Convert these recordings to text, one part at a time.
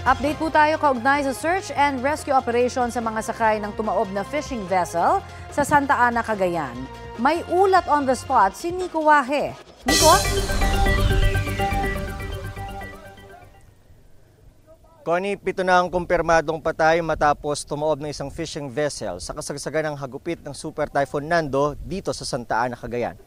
Update po tayo kaugnay sa search and rescue operation sa mga sakay ng tumaob na fishing vessel sa Santa Ana, Cagayan. May ulat on the spot si Nico Wahe. Nico? Connie, 7 na ang kumpirmadong patay matapos tumaob ng isang fishing vessel sa kasagsagan ng hagupit ng Super Typhoon Nando dito sa Santa Ana, Cagayan.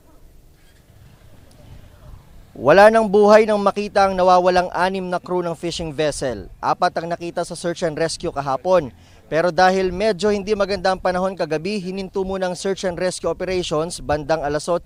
Wala nang buhay nang makita ang nawawalang 6 na crew ng fishing vessel. 4 ang nakita sa search and rescue kahapon. Pero dahil medyo hindi maganda ang panahon kagabi, hininto muna ang search and rescue operations bandang alas 8.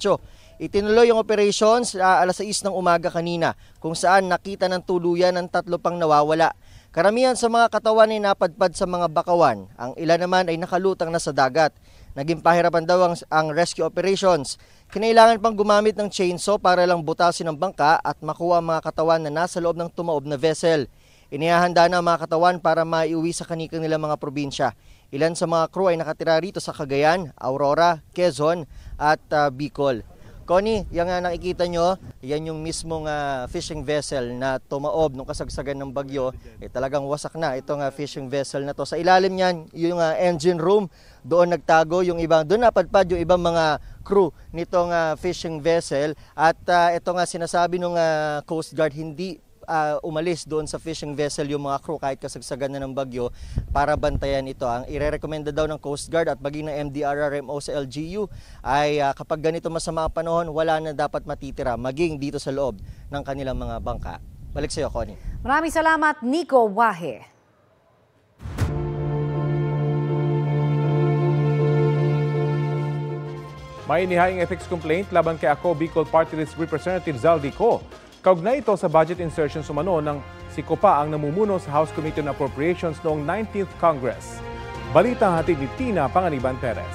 Itinuloy ang operations alas 6 ng umaga kanina, kung saan nakita ng tuluyan ng 3 pang nawawala. Karamihan sa mga katawan ay napadpad sa mga bakawan. Ang ilan naman ay nakalutang na sa dagat. Naging pahirapan daw ang rescue operations. Kinailangan pang gumamit ng chainsaw para lang butasin ang bangka at makuha ang mga katawan na nasa loob ng tumaob na vessel. Inihahanda na ang mga katawan para maiuwi sa kanilang mga probinsya. Ilan sa mga crew ay nakatira rito sa Cagayan, Aurora, Quezon at Bicol. Connie, yung nakikita nyo, yan yung mismong fishing vessel na tumaob nung kasagsagan ng bagyo. Talagang wasak na itong fishing vessel na to. Sa ilalim niyan, yung engine room, doon nagtago yung ibang, doon napadpad yung ibang mga crew nitong fishing vessel. At ito nga sinasabi ng Coast Guard, hindi umalis doon sa fishing vessel yung mga crew kahit kasagsagan na ng bagyo para bantayan ito. Ang irerekomenda daw ng Coast Guard at maging ng MDRRMO sa LGU ay kapag ganito masama ang panahon, wala na dapat matitira maging dito sa loob ng kanilang mga bangka. Balik sa iyo, Connie. Maraming salamat, Nico Wahe. May inihaing ethics complaint laban kay Ako Bicol Party List Representative Zaldi Co. Kaugnay ito sa budget insertion sumano ng si Copa ang namumuno sa House Committee on Appropriations noong 19th Congress. Balita hatid ni Tina Panganiban Perez.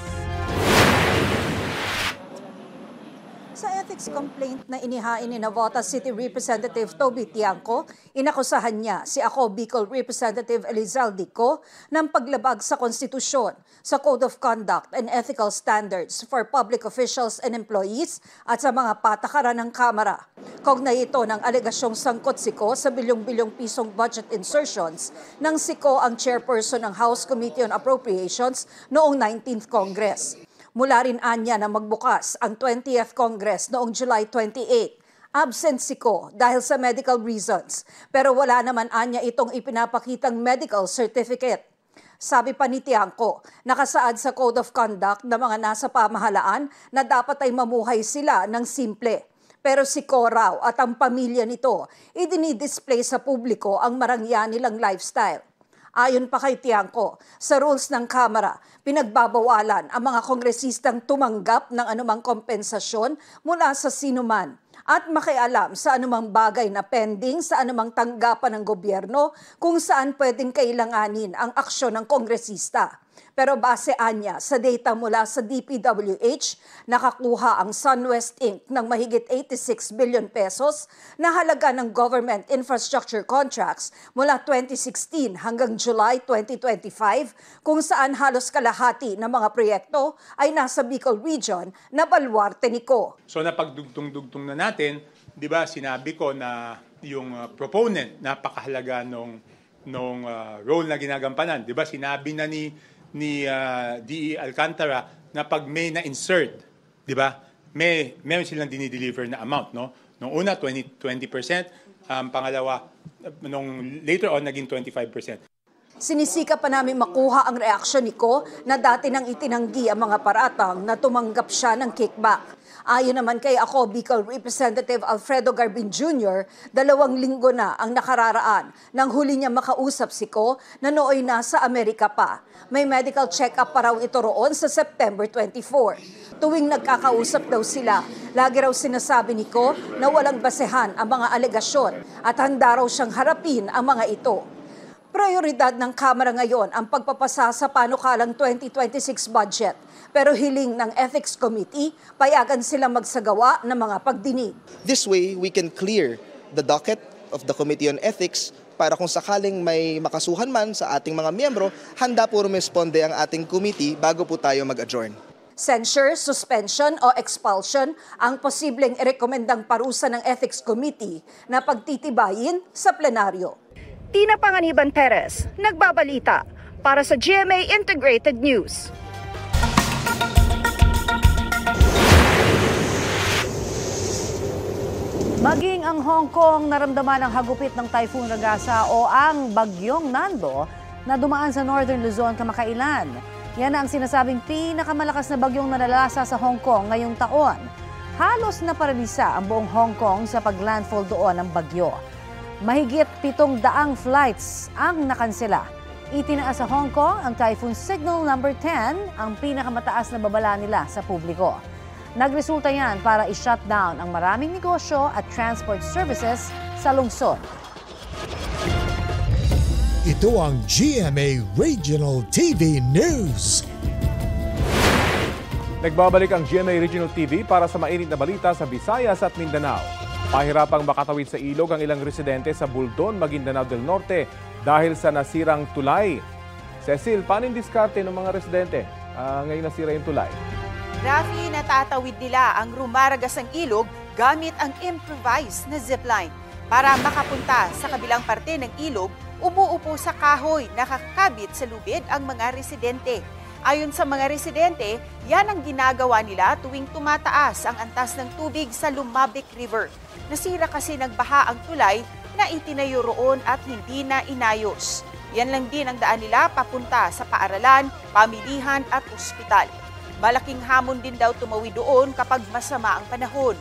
Sa ethics complaint na inihain ni Navotas City Representative Toby Tiangco, inakusahan niya si Ako Bicol Representative Elizalde Co ng paglabag sa konstitusyon, sa Code of Conduct and Ethical Standards for Public Officials and Employees at sa mga patakaran ng Kamara. Kaugnay ito ng alegasyong sangkot si Co sa bilyong-bilyong pisong budget insertions nang si Co ang chairperson ng House Committee on Appropriations noong 19th Congress. Mula rin anya na magbukas ang 20th Congress noong July 28. Absent si Co dahil sa medical reasons, pero wala naman anya itong ipinapakitang medical certificate. Sabi pa ni Tiangco, nakasaad sa Code of Conduct na mga nasa pamahalaan na dapat ay mamuhay sila ng simple. Pero si Co raw at ang pamilya nito, idinidisplay sa publiko ang marangya nilang lifestyle. Ayon pa kay Tiangco, sa rules ng Kamara, pinagbabawalan ang mga kongresistang tumanggap ng anumang kompensasyon mula sa sinuman at makialam sa anumang bagay na pending sa anumang tanggapan ng gobyerno kung saan pwedeng kailanganin ang aksyon ng kongresista. Pero base anya sa data mula sa DPWH, nakakuha ang SunWest Inc. ng mahigit 86 billion pesos na halaga ng government infrastructure contracts mula 2016 hanggang July 2025, kung saan halos kalahati ng mga proyekto ay nasa Bicol Region na baluarte ni Co. So napagdugtong-dugtong na natin, di ba, sinabi ko na yung proponent napakahalaga nung role na ginagampanan. Di ba, sinabi na ni DE Alcantara na pag may na-insert, di ba, meron silang dinideliver na amount, no? Nung una, 20%, pangalawa, nung later on, naging 25%. Sinisika pa namin makuha ang reaksyon ni Co na dati nang itinanggi ang mga paratang na tumanggap siya ng kickback. Ayon naman kay Ako Bicol Representative Alfredo Garbin Jr., 2 linggo na ang nakararaan nang huli niya makausap si Co na nooy nasa Amerika pa. May medical check-up pa raw ito roon sa September 24. Tuwing nagkakausap daw sila, lagi raw sinasabi ni Co na walang basehan ang mga alegasyon at handa raw siyang harapin ang mga ito. Prioridad ng Kamara ngayon ang pagpapasa sa panukalang 2026 budget. Pero hiling ng Ethics Committee, payagan silang magsagawa ng mga pagdinig. This way, we can clear the docket of the Committee on Ethics para kung sakaling may makasuhan man sa ating mga miyembro, handa po rumisponde ang ating committee bago po tayo mag-adjourn. Censure, suspension o expulsion ang posibleng irekomendang parusa ng Ethics Committee na pagtitibayin sa plenaryo. Tina Panganiban Perez, nagbabalita para sa GMA Integrated News. Maging ang Hong Kong naramdaman ang hagupit ng Typhoon Ragasa o ang Bagyong Nando na dumaan sa Northern Luzon kamakailan. Yan ang sinasabing pinakamalakas na bagyong nalalasa sa Hong Kong ngayong taon. Halos naparalisa ang buong Hong Kong sa paglandfall doon ng bagyo. Mahigit 700 flights ang nakansela. Itinaas sa Hong Kong ang Typhoon Signal number 10, ang pinakamataas na babala nila sa publiko. Nagresulta yan para i-shutdown ang maraming negosyo at transport services sa lungsod. Ito ang GMA Regional TV News. Nagbabalik ang GMA Regional TV para sa mainit na balita sa Visayas at Mindanao. Pahirapang makatawid sa ilog ang ilang residente sa Buldon, Maguindanao del Norte dahil sa nasirang tulay. Cecil, paano yung diskarte ng mga residente ngayon nasira yung tulay? Rafi, natatawid nila ang rumaragasang ilog gamit ang improvised na zipline. Para makapunta sa kabilang parte ng ilog, umuupo sa kahoy na kakabit sa lubid ang mga residente. Ayon sa mga residente, yan ang ginagawa nila tuwing tumataas ang antas ng tubig sa Lumabik River. Nasira kasi ng baha ang tulay na itinayo roon at hindi na inayos. Yan lang din ang daan nila papunta sa paaralan, pamilihan at ospital. Malaking hamon din daw tumawid doon kapag masama ang panahon.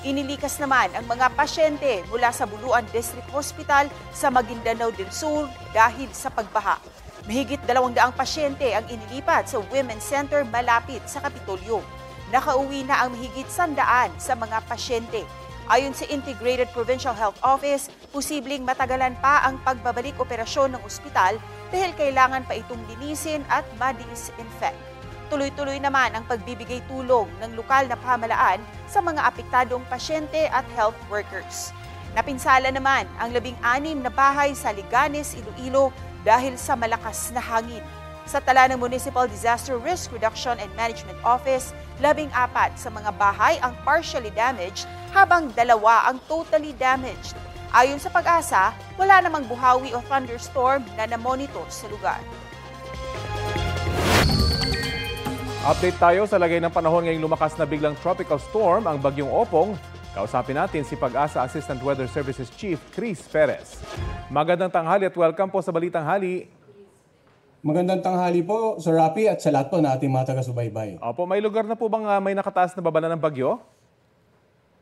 Inilikas naman ang mga pasyente mula sa Buluan District Hospital sa Maguindanao del Sur dahil sa pagbaha. Mahigit 200 pasyente ang inilipat sa Women's Center malapit sa Kapitolyo. Nakauwi na ang mahigit 100 sa mga pasyente. Ayon sa Integrated Provincial Health Office, posibleng matagalan pa ang pagbabalik operasyon ng ospital dahil kailangan pa itong linisin at ma-disinfect. Tuloy-tuloy naman ang pagbibigay tulong ng lokal na pamahalaan sa mga apektadong pasyente at health workers. Napinsala naman ang 16 na bahay sa Liganes, Iloilo dahil sa malakas na hangin. Sa tala ng Municipal Disaster Risk Reduction and Management Office, 14 sa mga bahay ang partially damaged habang 2 ang totally damaged. Ayon sa Pag-asa, wala namang buhawi o thunderstorm na namonitor sa lugar. Update tayo sa lagay ng panahon ngayong lumakas na biglang tropical storm ang Bagyong Opong. Kausapin natin si Pag-asa Assistant Weather Services Chief Chris Perez. Magandang tanghali at welcome po sa Balitang Hali. Magandang tanghali po, Sir Rapi, at sa lahat po na ating mga taga-subaybay. Opo, may lugar na po bang may nakataas na babala ng bagyo?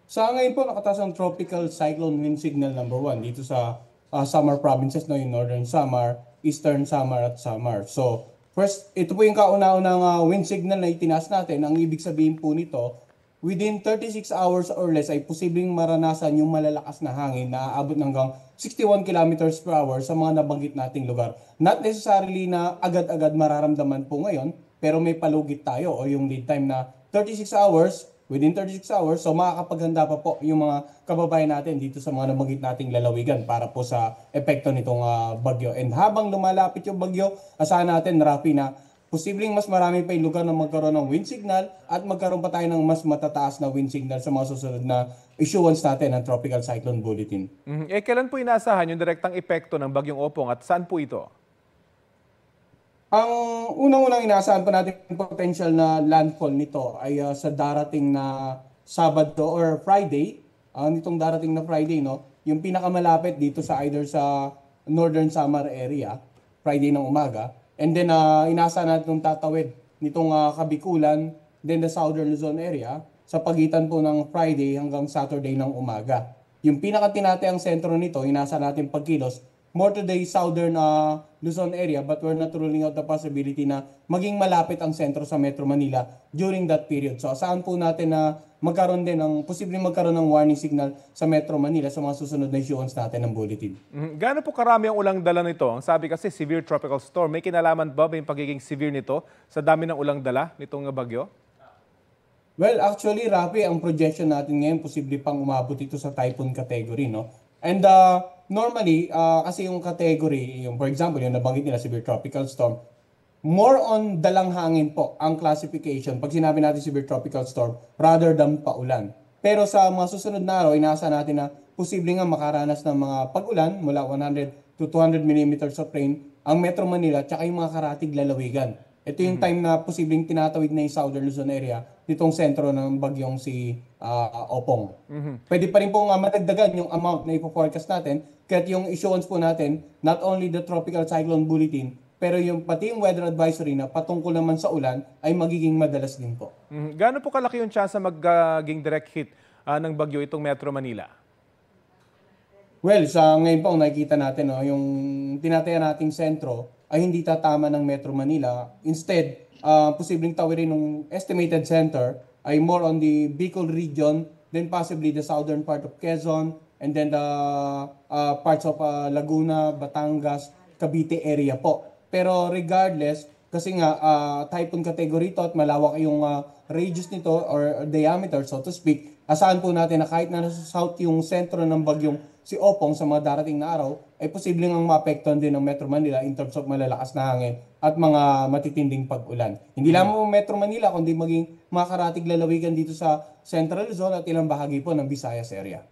Sa ngayon po, nakataas ang Tropical Cyclone Wind Signal number 1 dito sa Samar provinces, no, in Northern Samar, Eastern Samar at Samar. So, first, ito po yung kauna-unang wind signal na itinaas natin. Ang ibig sabihin po nito, within 36 hours or less ay posibleng maranasan yung malalakas na hangin na aabot hanggang 61 kilometers per hour sa mga nabanggit nating lugar. Not necessarily na agad-agad mararamdaman po ngayon, pero may palugit tayo o yung lead time na 36 hours, within 36 hours, so makakapaghanda pa po yung mga kababayan natin dito sa mga nabanggit nating lalawigan para po sa epekto nitong bagyo. And habang lumalapit yung bagyo, asahan natin, Rafi, na posibleng mas marami pa yung lugar na magkaroon ng wind signal at magkaroon pa tayo ng mas matataas na wind signal sa mga susunod na issuance natin ng Tropical Cyclone Bulletin. Kailan po inaasahan yung direktang epekto ng Bagyong Opong at saan po ito? Ang unang-unang inaasahan pa natin potential na landfall nito ay sa darating na Sabado or Friday. Nitong darating na Friday, no, yung pinakamalapit dito sa either sa Northern Samar area, Friday ng umaga. And then inaasahan natin itong tatawid nitong Kabikulan, then the Southern Luzon area, sa pagitan po ng Friday hanggang Saturday ng umaga. Yung pinakatinatayang sentro nito, inaasahan natin pagkilos, more to the Southern Luzon area, but we're not ruling out the possibility na maging malapit ang sentro sa Metro Manila during that period. So asahan po natin na magkaroon din posibleng magkaroon ng warning signal sa Metro Manila sa mga susunod na issuance natin ng bulletin. Gaano po karami ang ulang dala nito? Ang sabi kasi severe tropical storm. May kinalaman ba yung pagiging severe nito sa dami ng ulang dala nitong bagyo? Well, actually, Rafi, ang projection natin ngayon posible pang umabot ito sa typhoon category, no? And normally, kasi yung category, yung for example, yung nabanggit nila severe tropical storm, more on dalang hangin po ang classification pag sinabi natin severe tropical storm rather than paulan. Pero sa mga susunod na araw, inaasa natin na posible nga makaranas ng mga pag-ulan mula 150 to 200 millimeters of rain ang Metro Manila at yung mga karatig lalawigan. Ito yung time na posibleng tinatawid na yung Southern Luzon area nitong sentro ng bagyong si Opong. Pwede pa rin pong madagdagan yung amount na ipo-forecast natin kahit yung issuance po natin, not only the Tropical Cyclone Bulletin, pero yung pati yung weather advisory na patungkol naman sa ulan ay magiging madalas din po. Gaano po kalaki yung chance na magiging direct hit ng bagyo itong Metro Manila? Well, sa ngayon po nakikita natin, yung tinataya nating sentro ay hindi tatama ng Metro Manila. Instead, posibleng tawirin ng estimated center ay more on the Bicol region, then possibly the southern part of Quezon, and then the parts of Laguna, Batangas, Cavite area po. Pero regardless, kasi nga typhoon category to at malawak yung radius nito or diameter, so to speak, asahan po natin na kahit na nasa south yung sentro ng bagyong si Opong sa mga darating na araw, ay posibleng ang maapektuhan din ng Metro Manila in terms of malalakas na hangin at mga matitinding pag-ulan. Hindi lamang Metro Manila, kundi maging mga karatig lalawigan dito sa Central Luzon at ilang bahagi po ng Visayas area.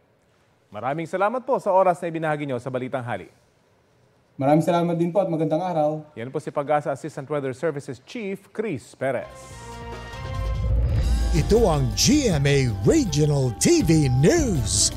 Maraming salamat po sa oras na ibinahagi nyo sa Balitang Hali. Maraming salamat din po at magandang araw. Yan po si Pag-asa Assistant Weather Services Chief Chris Perez. Ito ang GMA Regional TV News.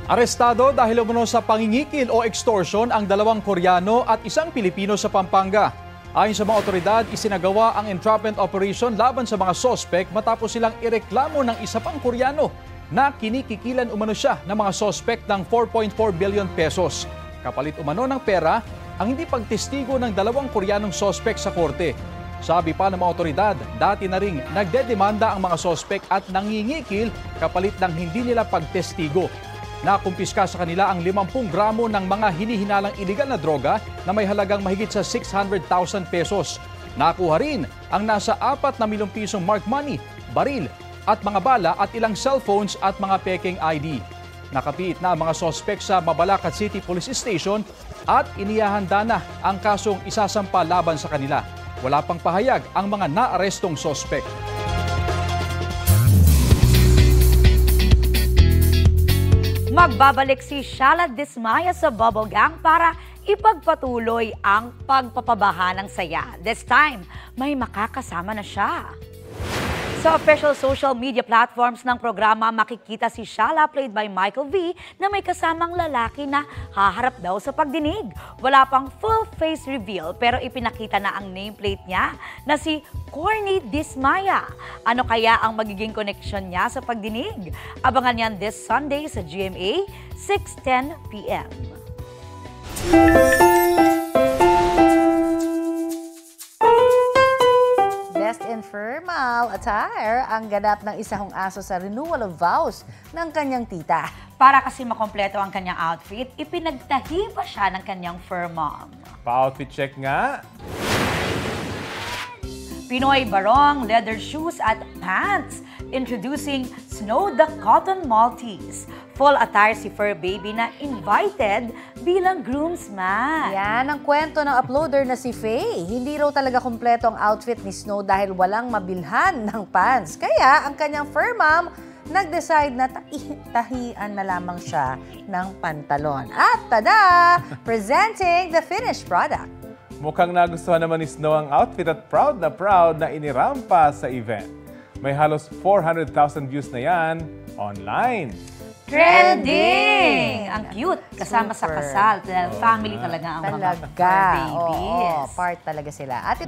Arestado dahil umano sa pangingikil o extortion ang 2 Koreano at 1 Pilipino sa Pampanga. Ayon sa mga otoridad, isinagawa ang entrapment operation laban sa mga sospek matapos silang ireklamo ng isa pang Koreano na kinikikilan umano siya ng mga sospek ng 4.4 billion pesos. Kapalit umano ng pera ang hindi pagtestigo ng 2 Koreanong sospek sa korte. Sabi pa ng mga otoridad, dati na ring nagdedemanda ang mga sospek at nangingikil kapalit ng hindi nila pagtestigo. Nakumpiska sa kanila ang 50 gramo ng mga hinihinalang iligal na droga na may halagang mahigit sa 600,000 pesos. Nakuha rin ang nasa 4 na milyong pisong mark money, baril at mga bala at ilang cellphones at mga peking ID. Nakapiit na ang mga sospek sa Mabalacat City Police Station at inihahanda na ang kasong isasampa laban sa kanila. Wala pang pahayag ang mga naarestong sospek. Magbabalik si Shala Dismaya sa Bubble Gang para ipagpatuloy ang pagpapabaha ng saya. This time, may makakasama na siya. Sa official social media platforms ng programa, makikita si Shala, played by Michael V, na may kasamang lalaki na haharap daw sa pagdinig. Wala pang full face reveal pero ipinakita na ang nameplate niya na si Corny Dismaya. Ano kaya ang magiging connection niya sa pagdinig? Abangan yan this Sunday sa GMA, 6:10 p.m. Best in formal attire ang ganap ng isang aso sa renewal of vows ng kanyang tita. Para kasi makompleto ang kanyang outfit, ipinagtahi pa siya ng kanyang fur mom. Pa-outfit check nga. Pinoy barong, leather shoes at pants. Introducing Snow the Cotton Maltese. Full attire si fur baby na invited bilang groomsman. Yan ang kwento ng uploader na si Faye. Hindi raw talaga kompleto ang outfit ni Snow dahil walang mabilhan ng pants. Kaya ang kanyang fur mom nag-decide na tahian na lamang siya ng pantalon. At tada! Presenting the finished product. Mukhang nagustuhan naman ni Snow ang outfit at proud na inirampa sa event. May halos 400,000 views na yan online. Trending! Ang cute. Kasama sa kasal. Dahil family talaga ang mga Talaga. babies. Oo, part talaga sila. At